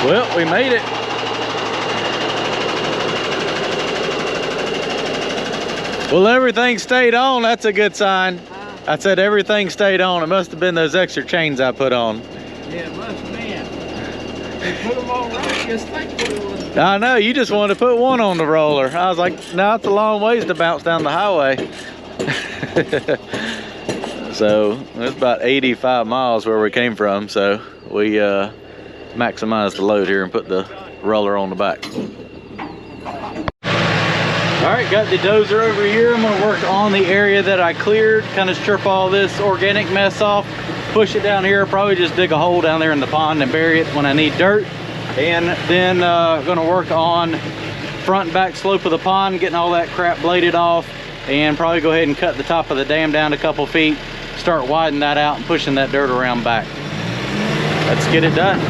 Well, we made it. Well, everything stayed on. That's a good sign. I said everything stayed on. It must have been those extra chains I put on. Yeah, it must have been. You put them on right, just think what it was. I know, you just wanted to put one on the roller. I was like, no, it's a long ways to bounce down the highway. So it's about 85 miles where we came from. So we maximized the load here and put the roller on the back. All right, got the dozer over here. I'm gonna work on the area that I cleared, kind of strip all this organic mess off, push it down here, probably just dig a hole down there in the pond and bury it when I need dirt. And then gonna work on front and back slope of the pond, getting all that crap bladed off, and probably go ahead and cut the top of the dam down a couple feet, start widening that out and pushing that dirt around back. Let's get it done.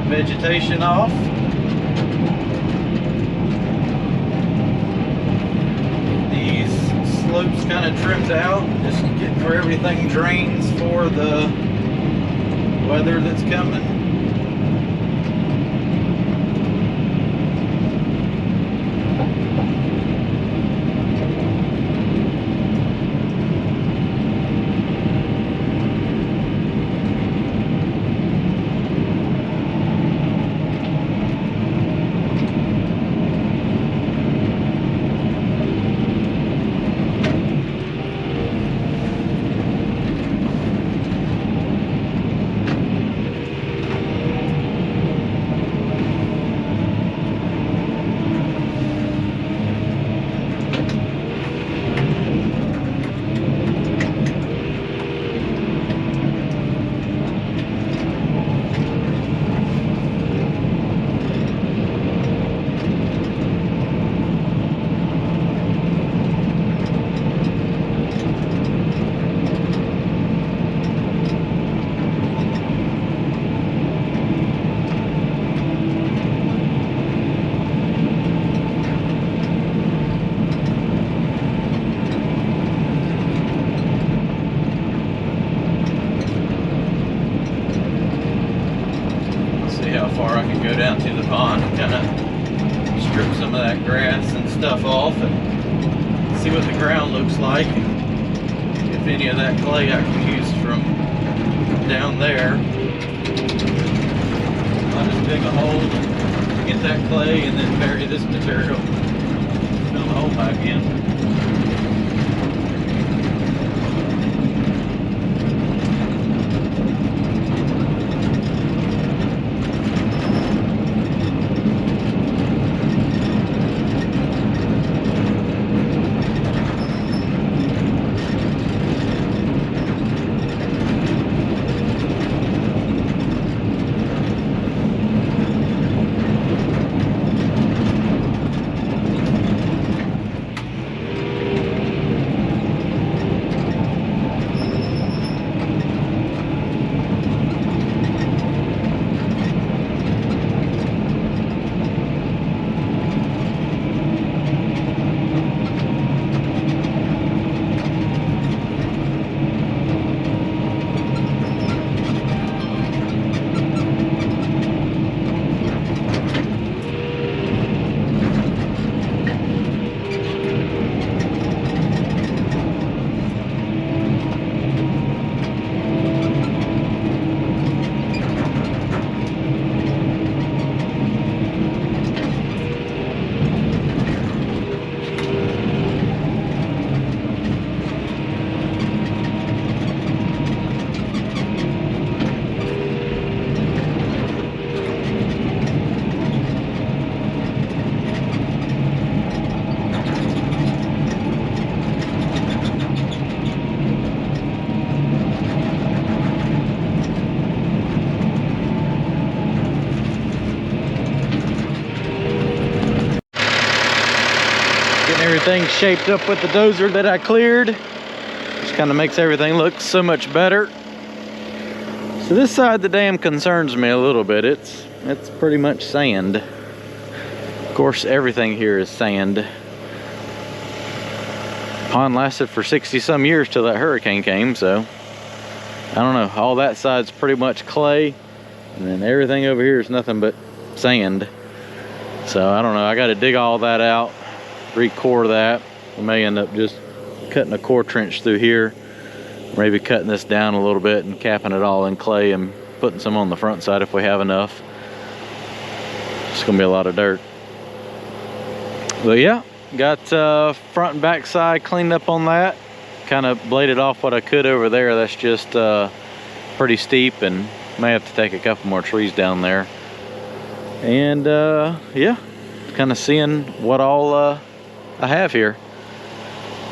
Vegetation off. These slopes kind of trimmed out, just getting where everything drains for the weather that's coming. how far I can go down to the pond and kind of strip some of that grass and stuff off and see what the ground looks like. If any of that clay I can use from down there, I'll just dig a hole, get that clay, and then bury this material, fill the hole back in. Everything shaped up with the dozer that I cleared. Just kind of makes everything look so much better. So this side of the dam concerns me a little bit. It's pretty much sand. Of course, everything here is sand. Pond lasted for 60 some years till that hurricane came, so I don't know. All that side's pretty much clay, and then everything over here is nothing but sand. So I don't know. I got to dig all that out, re-core that. We may end up just cutting a core trench through here, maybe cutting this down a little bit and capping it all in clay and putting some on the front side if we have enough. It's gonna be a lot of dirt. But yeah, got front and back side cleaned up on that. Kind of bladed off what I could over there. That's just pretty steep, and may have to take a couple more trees down there. And yeah, kind of seeing what all I have here.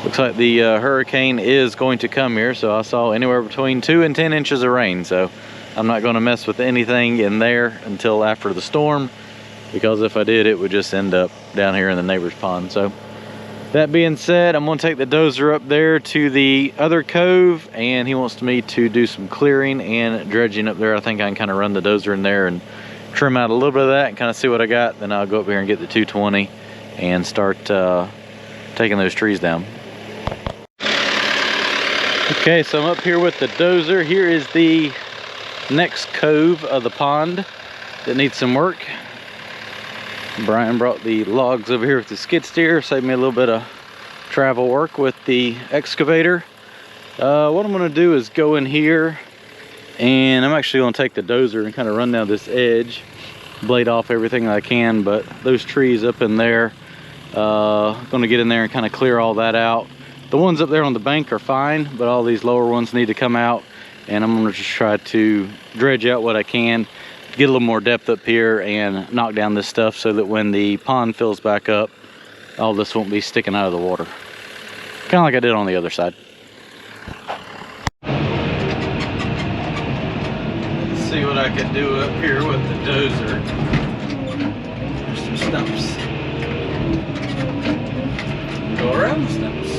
Looks like the hurricane is going to come here, so I saw anywhere between 2 and 10 inches of rain. So I'm not going to mess with anything in there until after the storm, because if I did, it would just end up down here in the neighbor's pond. So that being said, I'm going to take the dozer up there to the other cove, and he wants me to do some clearing and dredging up there. I think I can kind of run the dozer in there and trim out a little bit of that and kind of see what I got. Then I'll go up here and get the 220 and start taking those trees down. Okay, so I'm up here with the dozer. Here is the next cove of the pond that needs some work. Brian brought the logs over here with the skid steer, saved me a little bit of travel work with the excavator. What I'm going to do is go in here, and I'm actually going to take the dozer and kind of run down this edge, blade off everything I can, but those trees up in there, going to get in there and kind of clear all that out. The ones up there on the bank are fine, but all these lower ones need to come out, and I'm going to just try to dredge out what I can, get a little more depth up here and knock down this stuff so that when the pond fills back up, all this won't be sticking out of the water. Kind of like I did on the other side. Let's see what I can do up here with the dozer. There's some stumps. Go around the stumps.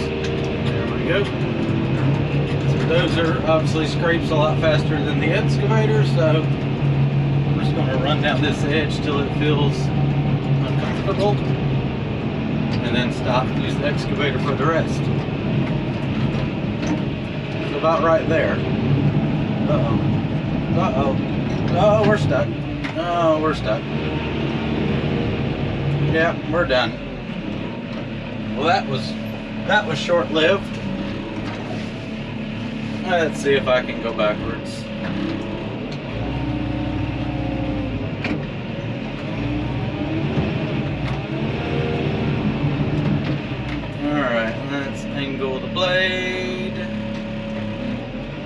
There we go. So the dozer obviously scrapes a lot faster than the excavator, so I'm just going to run down this edge till it feels uncomfortable, and then stop and use the excavator for the rest. It's about right there. Uh-oh. Uh-oh. Oh, we're stuck. Oh, we're stuck. Yeah, we're done. Well, that was short-lived. Let's see if I can go backwards. Alright, let's angle the blade.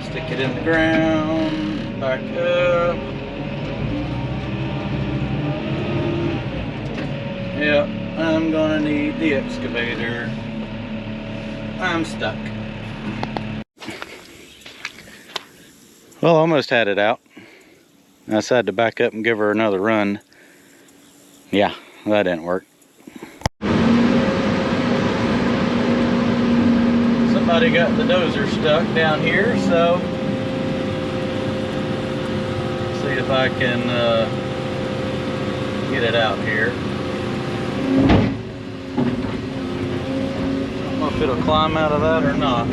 Stick it in the ground. Back up. Yep, I'm gonna need the excavator. I'm stuck. Well, almost had it out. I decided to back up and give her another run. Yeah, that didn't work. Somebody got the dozer stuck down here, so see if I can get it out here. I don't know if it'll climb out of that or not.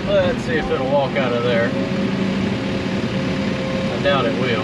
Let's see if it'll walk out of there. I doubt it will.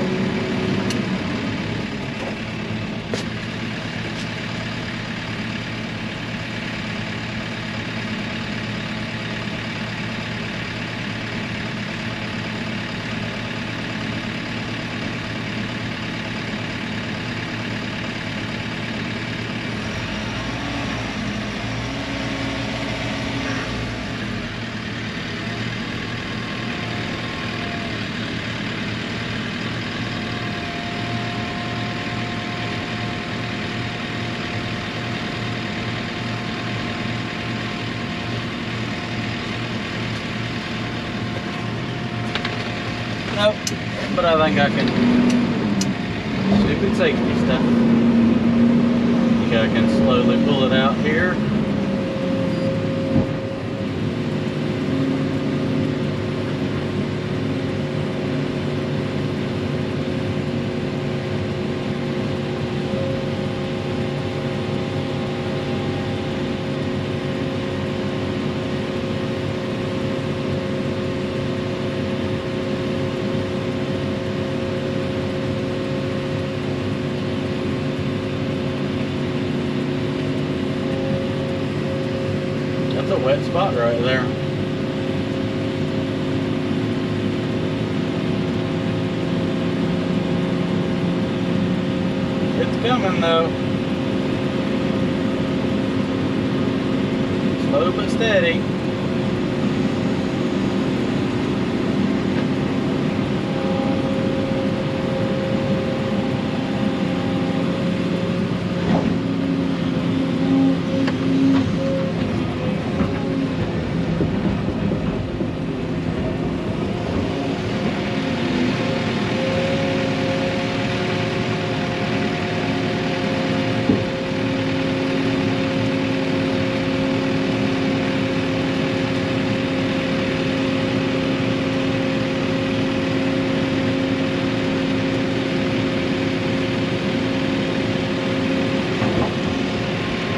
Nope, but I think I can. Stupid safety stuff. I think I can slowly pull it out here. That's a wet spot right there. It's coming though. Slow but steady.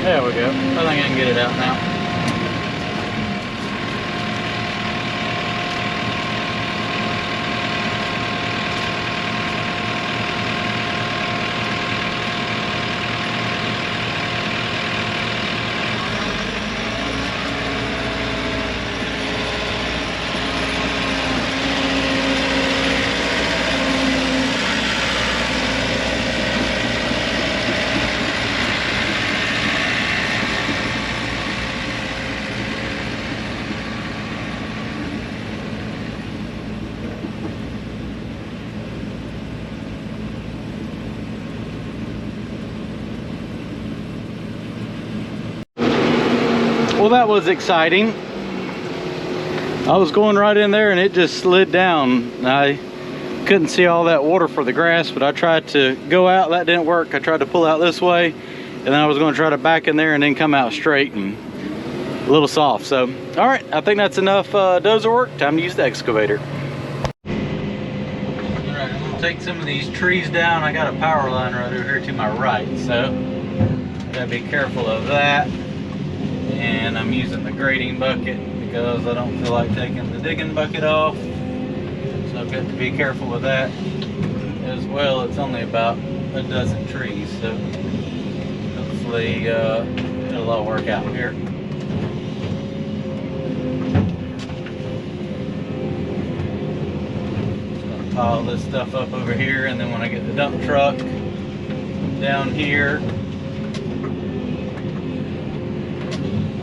There we go. I think I can get it out now. Well, that was exciting. I was going right in there and it just slid down. I couldn't see all that water for the grass, but I tried to go out. That didn't work. I tried to pull out this way, and then I was going to try to back in there and then come out straight, and a little soft. So, all right, I think that's enough dozer work. Time to use the excavator. All right, I'm going to take some of these trees down. I got a power line right over here to my right, so I got to be careful of that. And I'm using the grading bucket because I don't feel like taking the digging bucket off. So I've got to be careful with that as well. It's only about a dozen trees, so hopefully it'll all work out here. Just gonna pile this stuff up over here, and then when I get the dump truck down here,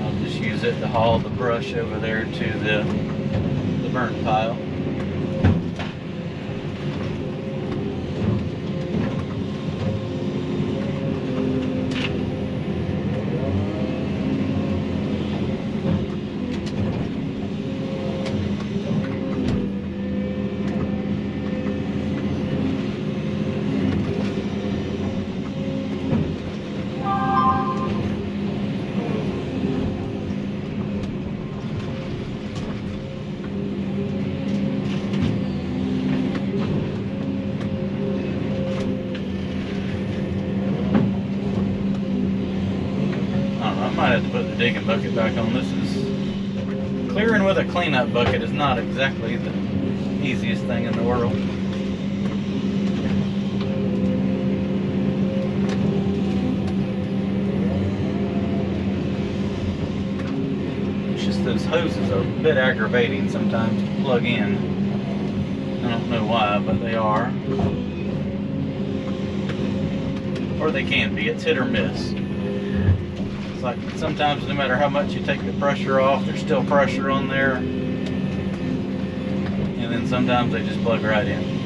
I'll just use it to haul the brush over there to the burn pile. Might have to put the digging bucket back on. This is clearing with a cleanup bucket is not exactly the easiest thing in the world. It's just those hoses are a bit aggravating sometimes to plug in. I don't know why, but they are. Or they can be. It's hit or miss. It's like sometimes no matter how much you take the pressure off, there's still pressure on there. And then sometimes they just plug right in.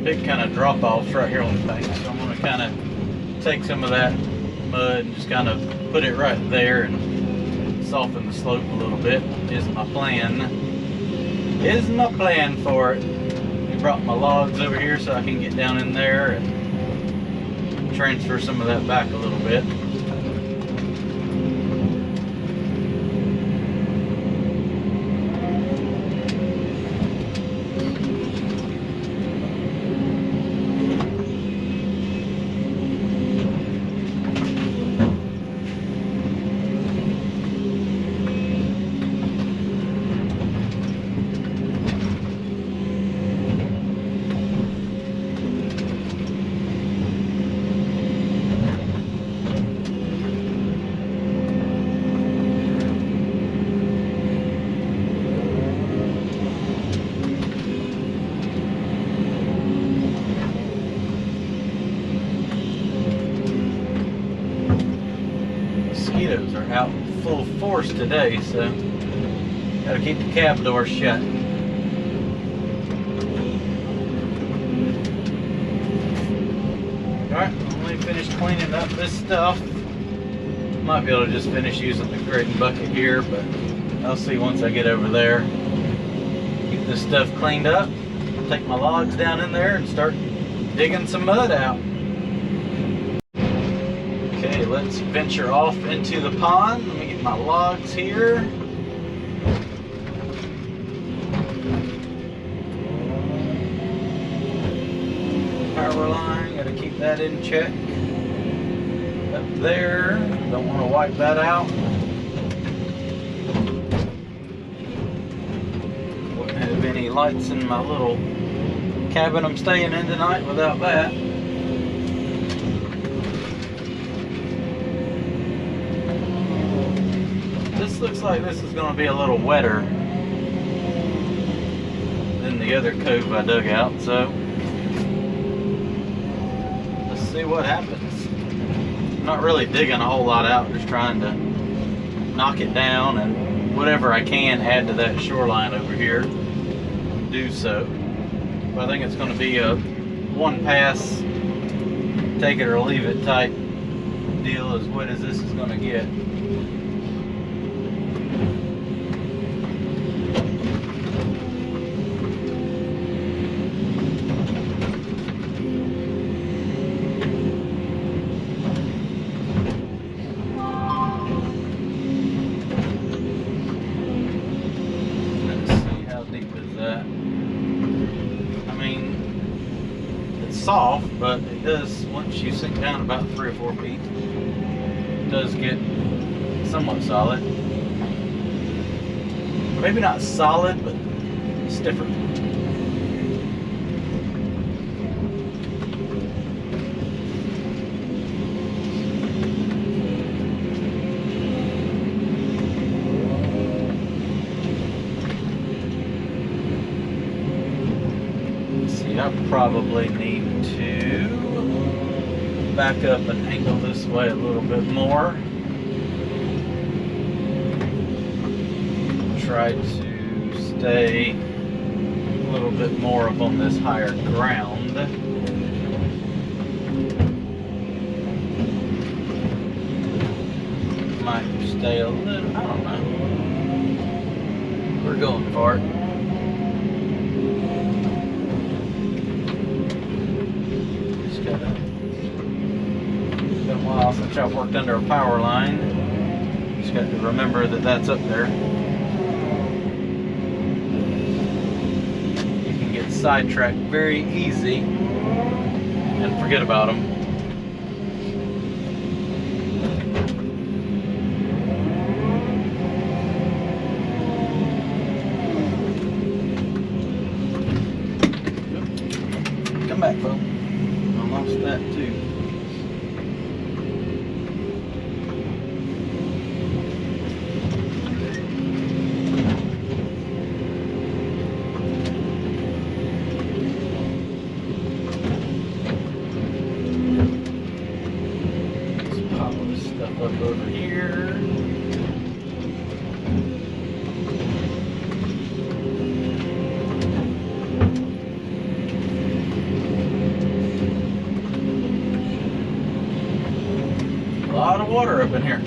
Big kind of drop offs right here on the bank, so I'm going to kind of take some of that mud and just kind of put it right there and soften the slope a little bit. Is my plan for it. I brought my logs over here so I can get down in there and transfer some of that back a little bit. Mosquitoes are out full force today, so gotta keep the cab door shut. Alright, let me finish cleaning up this stuff. Might be able to just finish using the grading bucket here, but I'll see once I get over there. Get this stuff cleaned up, take my logs down in there and start digging some mud out. Okay, let's venture off into the pond. Let me get my logs here. Power line, gotta keep that in check. Up there, don't want to wipe that out. have any lights in my little cabin I'm staying in tonight without that. This looks like this is going to be a little wetter than the other cove I dug out, so let's see what happens. I'm not really digging a whole lot out, just trying to knock it down, and whatever I can add to that shoreline over here, do so. But I think it's going to be a one pass, take it or leave it type deal, as wet as this is going to get. Soft, but it does, once you sink down about 3 or 4 feet, it does get somewhat solid. Maybe not solid, but stiffer. See, I probably need to back up and angle this way a little bit more. Try to stay a little bit more up on this higher ground. Might stay a little, I don't know. We're going for it. Since I've worked under a power line, just got to remember that that's up there. You can get sidetracked very easy and forget about them. Come back, Bo. I lost that too. Up over here. A lot of water up in here.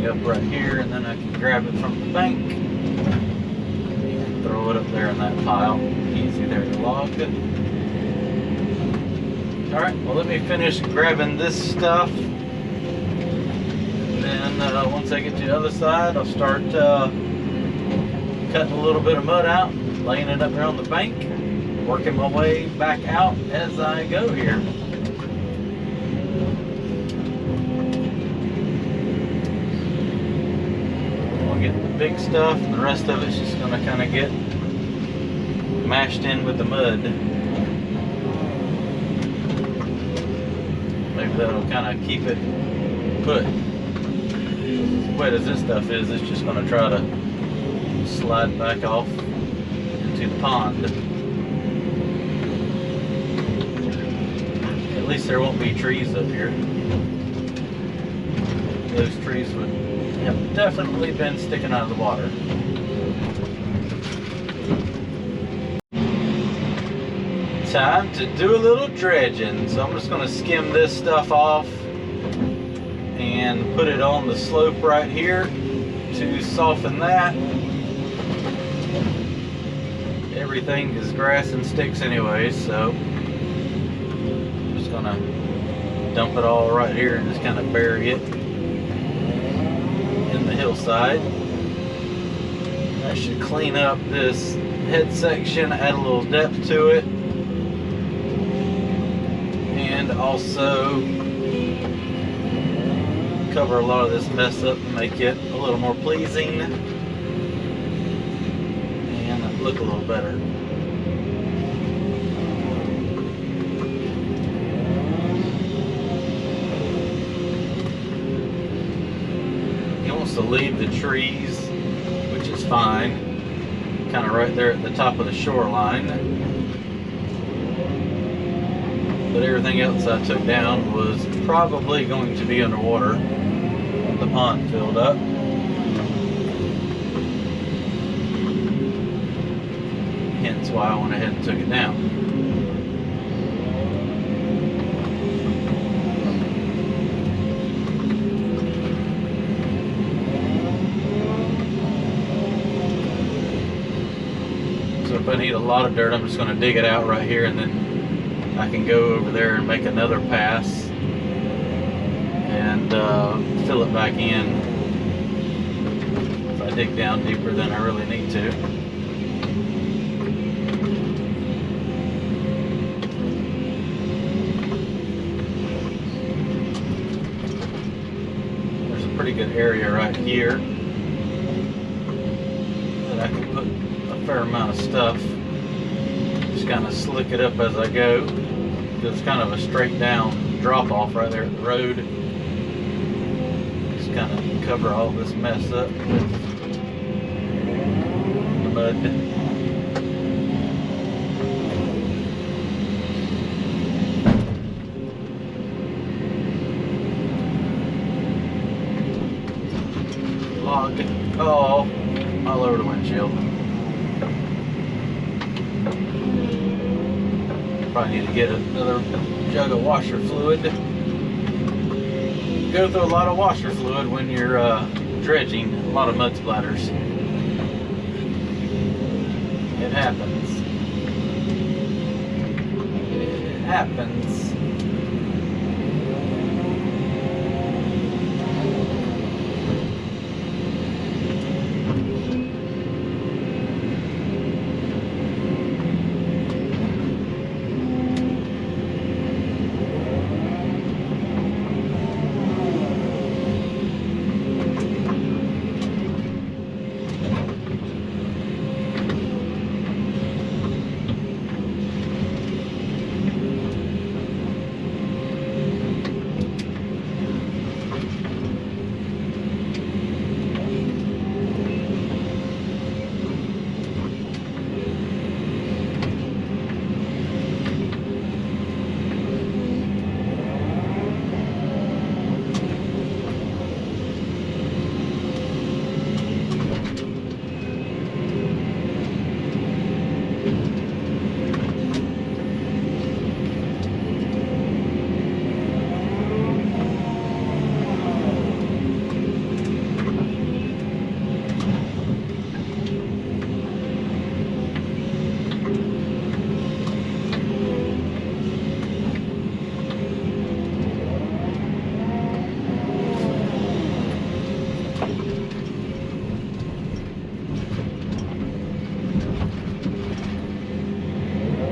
Up right here, and then I can grab it from the bank and throw it up there in that pile. Easy there to log. Alright, well, let me finish grabbing this stuff, and then once I get to the other side, I'll start cutting a little bit of mud out, laying it up there on the bank, working my way back out as I go here. Get the big stuff, and the rest of it's just going to kind of get mashed in with the mud. Maybe that'll kind of keep it put. As wet as this stuff is, it's just going to try to slide back off into the pond. At least there won't be trees up here. Those trees would have definitely been sticking out of the water. Time to do a little dredging. So I'm just going to skim this stuff off and put it on the slope right here to soften that. Everything is grass and sticks anyway, so I'm just going to dump it all right here and just kind of bury it in the hillside. That should clean up this head section, add a little depth to it, and also cover a lot of this mess up and make it a little more pleasing and look a little better. He wants to leave the trees, which is fine, kind of right there at the top of the shoreline. But everything else I took down was probably going to be underwater. The pond filled up. Hence why I went ahead and took it down. So if I need a lot of dirt, I'm just going to dig it out right here, and then I can go over there and make another pass and fill it back in if I dig down deeper than I really need to. There's a pretty good area right here that I can put a fair amount of stuff. Just kind of slick it up as I go. It's kind of a straight down drop off right there at the road. Just kind of cover all this mess up with the mud. Log. Oh, all over the windshield. Probably need to get another jug of washer fluid. Go through a lot of washer fluid when you're dredging, a lot of mud splatters. It happens. It happens.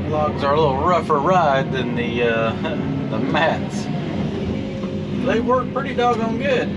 Logs are a little rougher ride than the mats. They work pretty doggone good.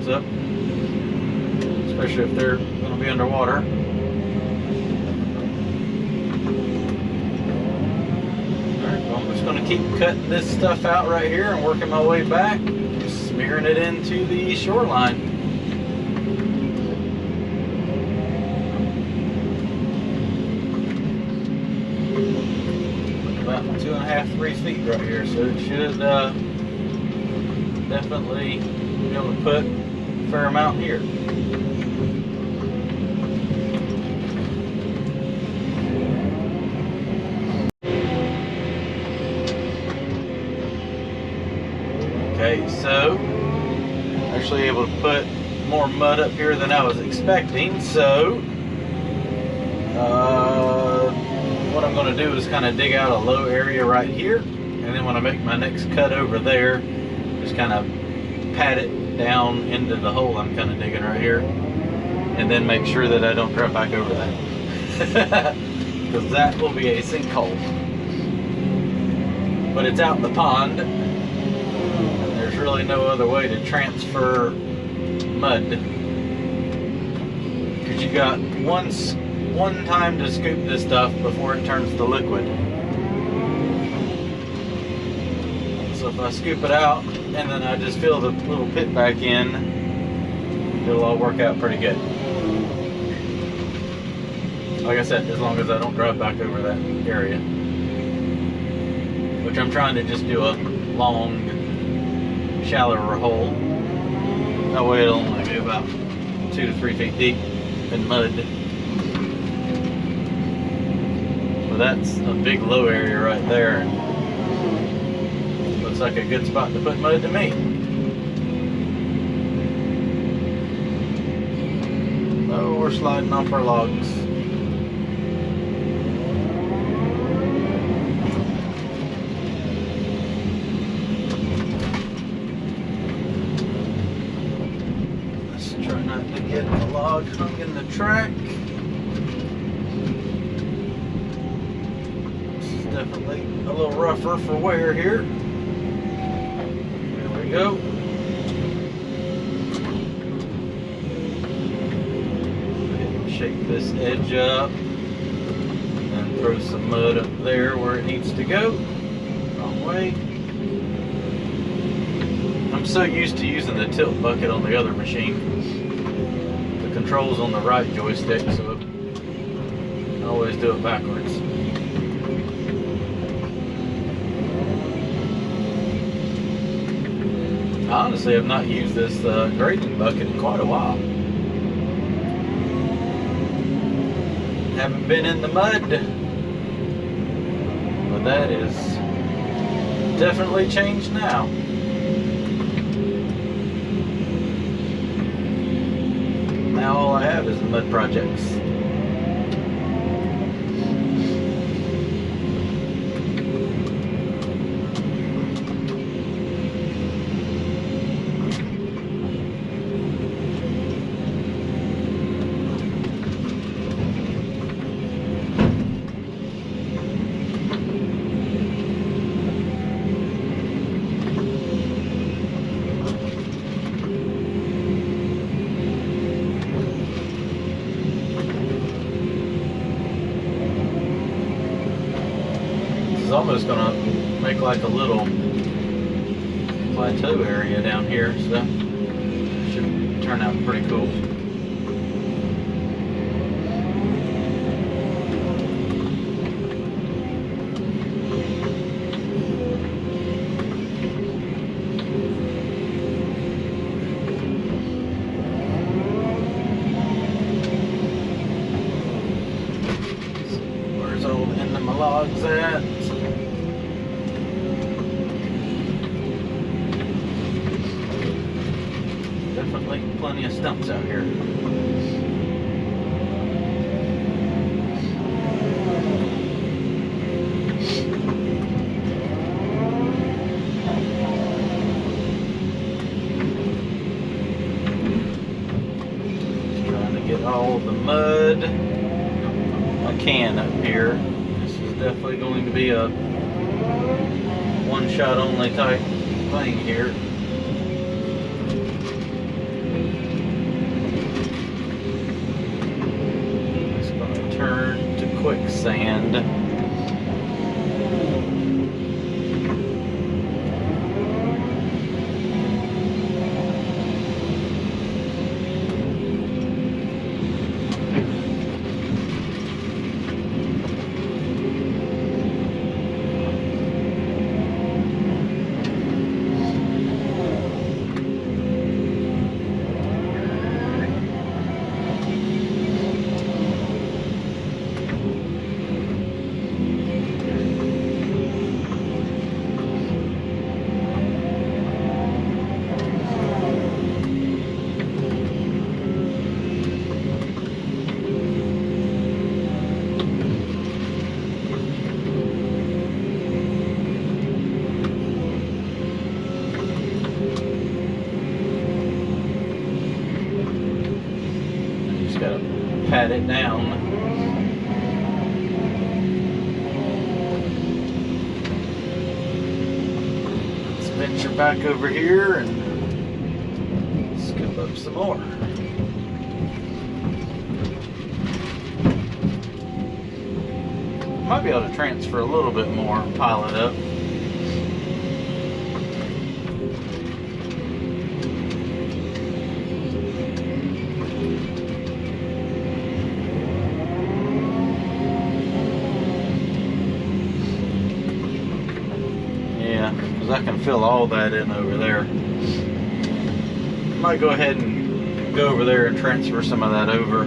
up, especially if they're going to be underwater. Alright, well, I'm just going to keep cutting this stuff out right here and working my way back, smearing it into the shoreline. About 2.5, 3 feet right here, so it should definitely be able to put a fair amount here. Okay, so actually able to put more mud up here than I was expecting, so what I'm going to do is kind of dig out a low area right here, and then when I make my next cut over there, just kind of pat it down into the hole I'm kind of digging right here, and then make sure that I don't drop back over that, because that will be a sinkhole. But it's out in the pond, and there's really no other way to transfer mud, because you got one time to scoop this stuff before it turns to liquid. So if I scoop it out and then I just fill the little pit back in, it'll all work out pretty good. Like I said, as long as I don't drop back over that area, which I'm trying to just do a long, shallower hole. That way it'll only be about 2 to 3 feet deep in mud. That's a big low area right there. Looks like a good spot to put mud to me. Oh, we're sliding off our logs. Let's try not to get the log hung in the track. Definitely a little rougher for wear here. There we go. Shake this edge up and throw some mud up there where it needs to go. Wrong way. I'm so used to using the tilt bucket on the other machine. The control's on the right joystick, so I always do it backwards. Honestly, I've not used this grading bucket in quite a while. Haven't been in the mud, but that is definitely changed now. Now all I have is mud projects. Almost gonna make like a little plateau area down here, so should turn out pretty cool. Where's all the end of my logs at? Definitely plenty of stumps out here. Just trying to get all the mud I can up here. This is definitely going to be a one shot only type thing here. sand. Pat it down. Let's venture back over here and scoop up some more. Might be able to transfer a little bit more, pile it up. I can fill all that in over there. Might go ahead and go over there and transfer some of that over.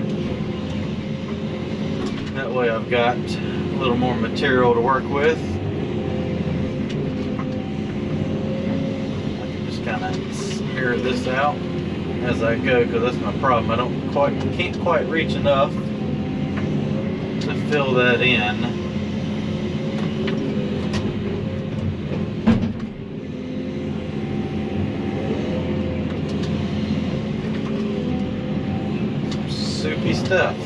That way I've got a little more material to work with. I can just kind of smear this out as I go, because that's my problem. I can't quite reach enough to fill that in. Soupy stuff.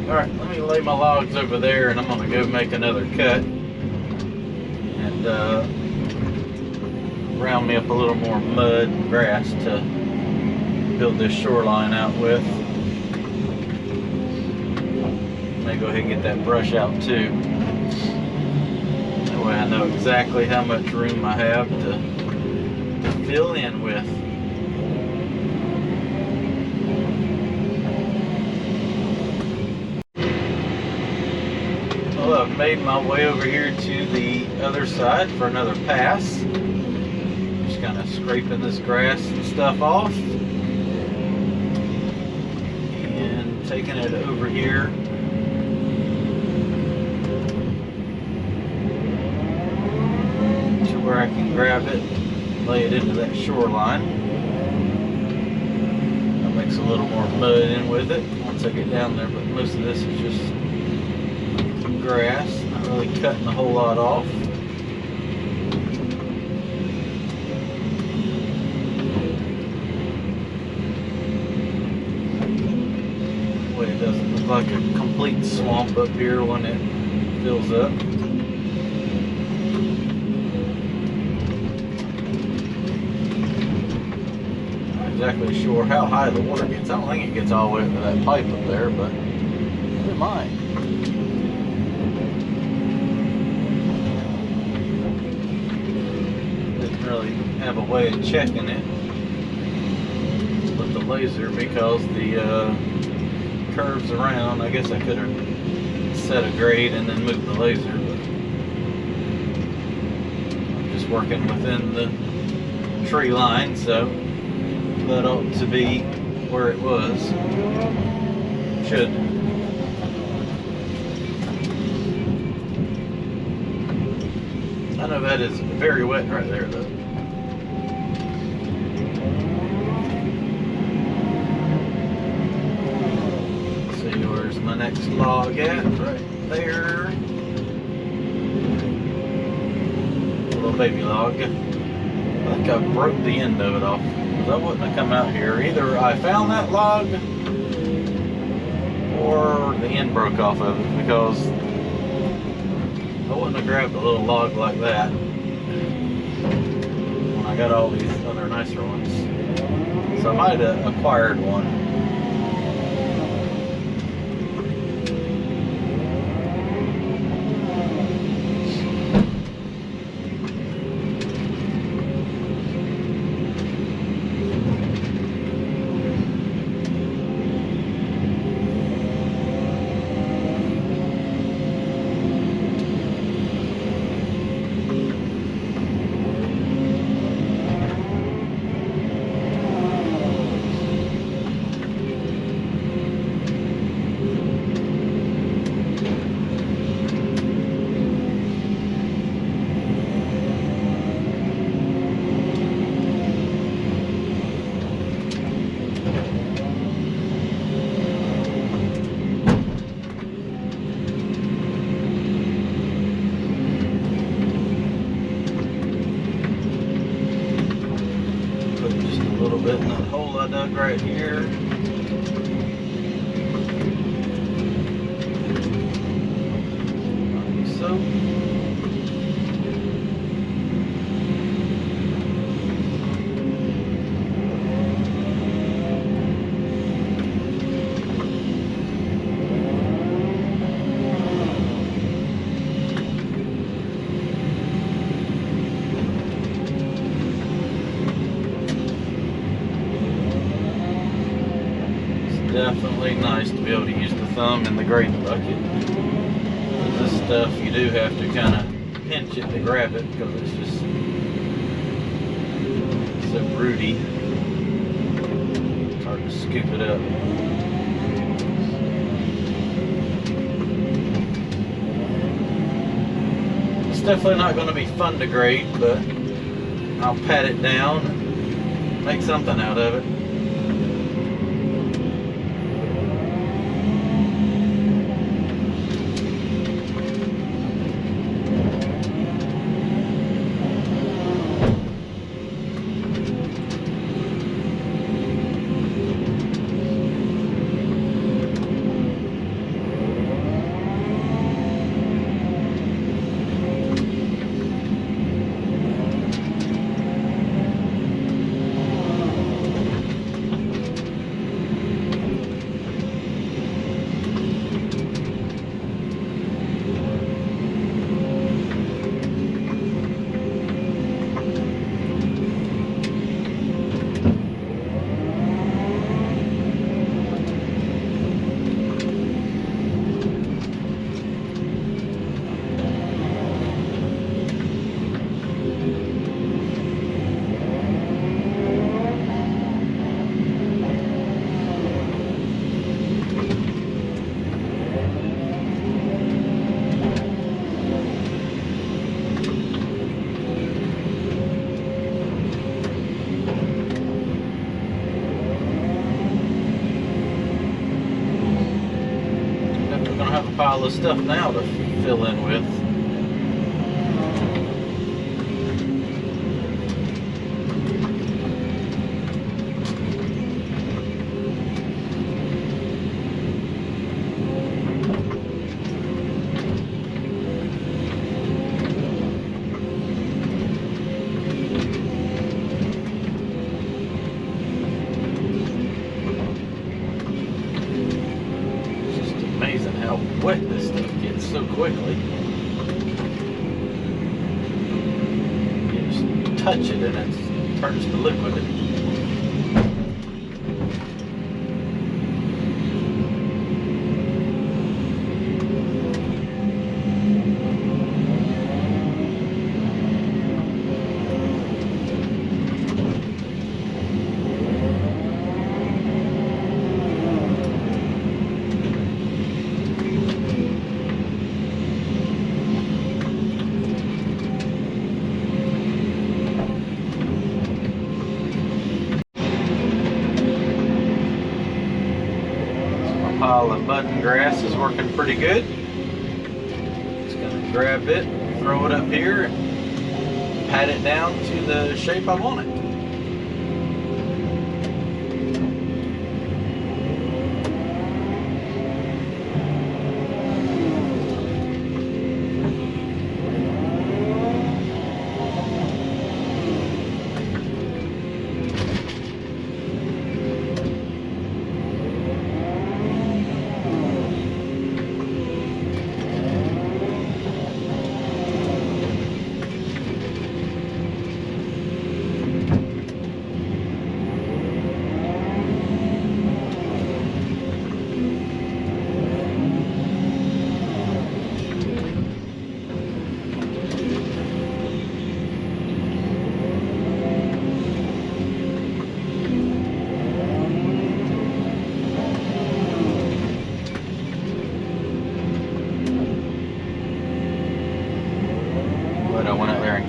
Alright, let me lay my logs over there and I'm going to go make another cut and round me up a little more mud and grass to build this shoreline out with. May go ahead and get that brush out too. That way I know exactly how much room I have to fill in with. Well, I've made my way over here to the other side for another pass. Just kind of scraping this grass and stuff off and taking it over here to where I can grab it, lay it into that shoreline. I'll mix a little more mud in with it once I get down there, but most of this is just grass, not really cutting a whole lot off. That way it doesn't look like a complete swamp up here when it fills up. Exactly sure how high the water gets. I don't think it gets all the way up to that pipe up there, but it might. Didn't really have a way of checking it with the laser because the curves around. I guess I could have set a grade and then moved the laser, but I'm just working within the tree line, so that ought to be where it was. Should. I know that is very wet right there though. Let's see, where's my next log at? Right there. A little baby log. I think I broke the end of it off. I wouldn't have come out here. Either I found that log or the end broke off of it, because I wouldn't have grabbed a little log like that when I got all these other nicer ones. So I might have acquired one. little bit in that hole I dug right here. Like so. Definitely nice to be able to use the thumb in the grading bucket. This stuff you do have to kind of pinch it to grab it because it's just so rooty. It's hard to scoop it up. It's definitely not going to be fun to grade, but I'll pat it down and make something out of it. Pile of stuff now to fill in with. Wet this stuff gets so quickly. You just touch it and it turns to liquid. Pile of mud and grass is working pretty good. Just gonna grab it, throw it up here, and pat it down to the shape I want it.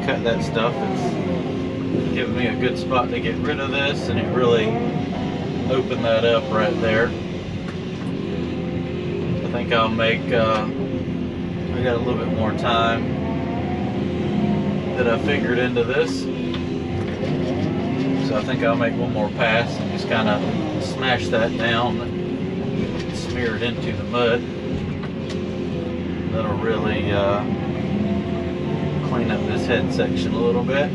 Cut that stuff. It's giving me a good spot to get rid of this, and it really opened that up right there. I think I'll make I got a little bit more time that I figured into this, so So I think I'll make one more pass and just kind of smash that down and smear it into the mud. That'll really clean up this head section a little bit.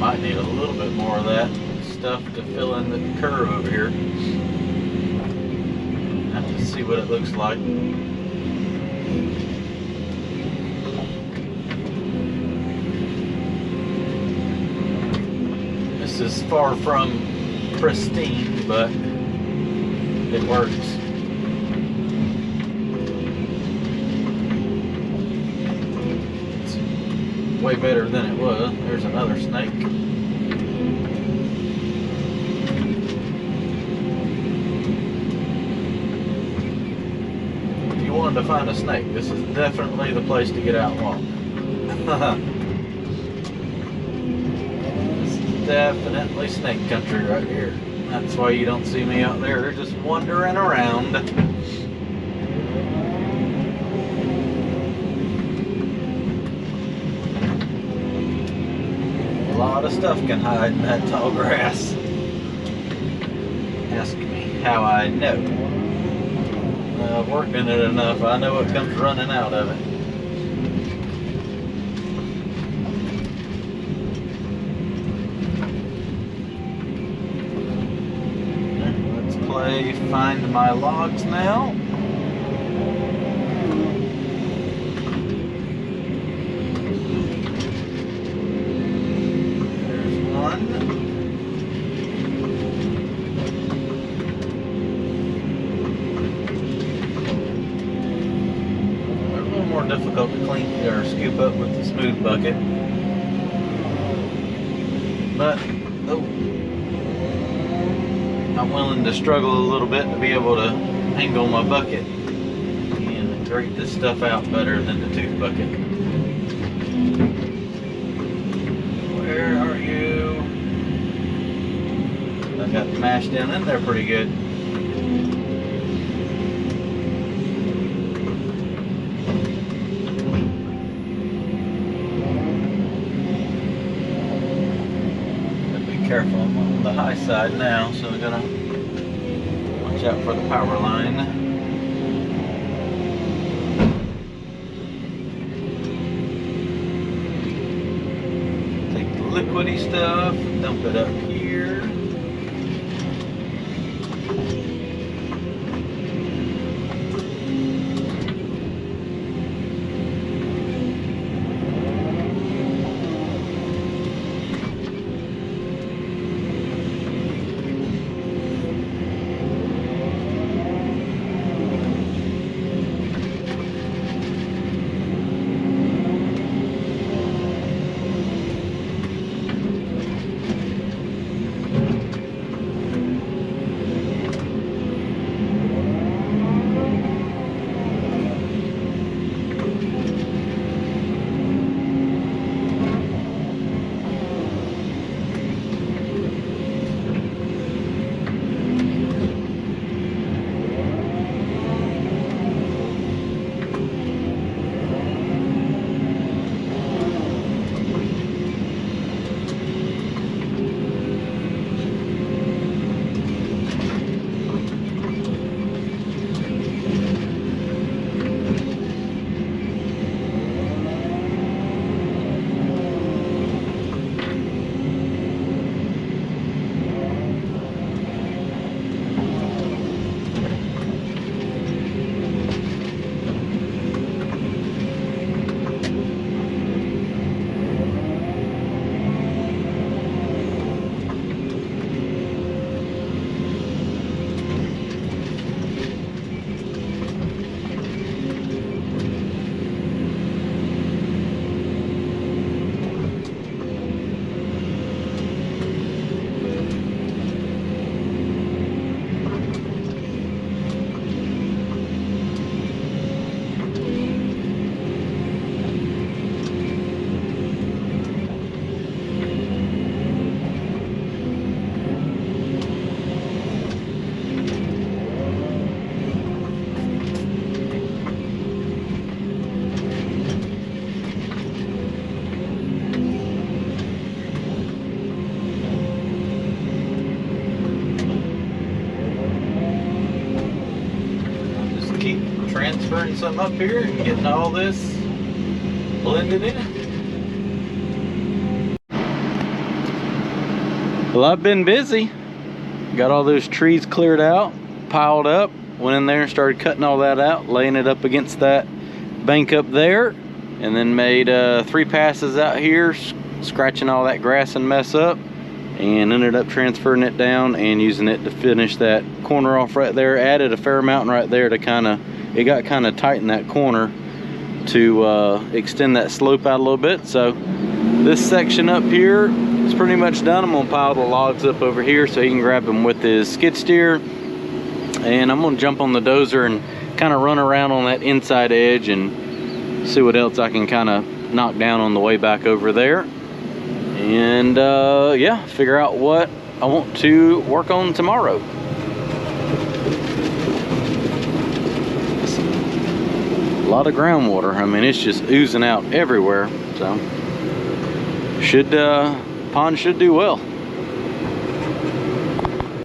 Might need a little bit more of that stuff to fill in the curve over here. Have to see what it looks like. This is far from pristine, but it works. It's way better than it was. There's another snake. To find a snake, this is definitely the place to get out and walk. This is definitely snake country right here. That's why you don't see me out there just wandering around. A lot of stuff can hide in that tall grass. Ask me how I know. I've worked in it enough. I know what comes running out of it. Let's play Find My Logs now. There's one. Difficult to clean or scoop up with the smooth bucket, but I'm willing to struggle a little bit to be able to angle my bucket and grate this stuff out better than the tooth bucket. Where are you? I got mashed down in there pretty good. Careful, I'm on the high side now, so I gotta watch out for the power line. Take the liquidy stuff, dump it up here. transferring some up here and getting all this blended in. Well, I've been busy. Got all those trees cleared out, piled up, went in there and started cutting all that out, laying it up against that bank up there, and then made 3 passes out here, scratching all that grass and mess up, and ended up transferring it down and using it to finish that corner off right there. Added a fair amount right there to it got kind of tight in that corner to extend that slope out a little bit. So this section up here is pretty much done. I'm gonna pile the logs up over here so he can grab them with his skid steer, and I'm gonna jump on the dozer and kind of run around on that inside edge and see what else I can kind of knock down on the way back over there. And yeah, figure out what I want to work on tomorrow. A lot of groundwater. I mean, it's just oozing out everywhere. So pond should do well.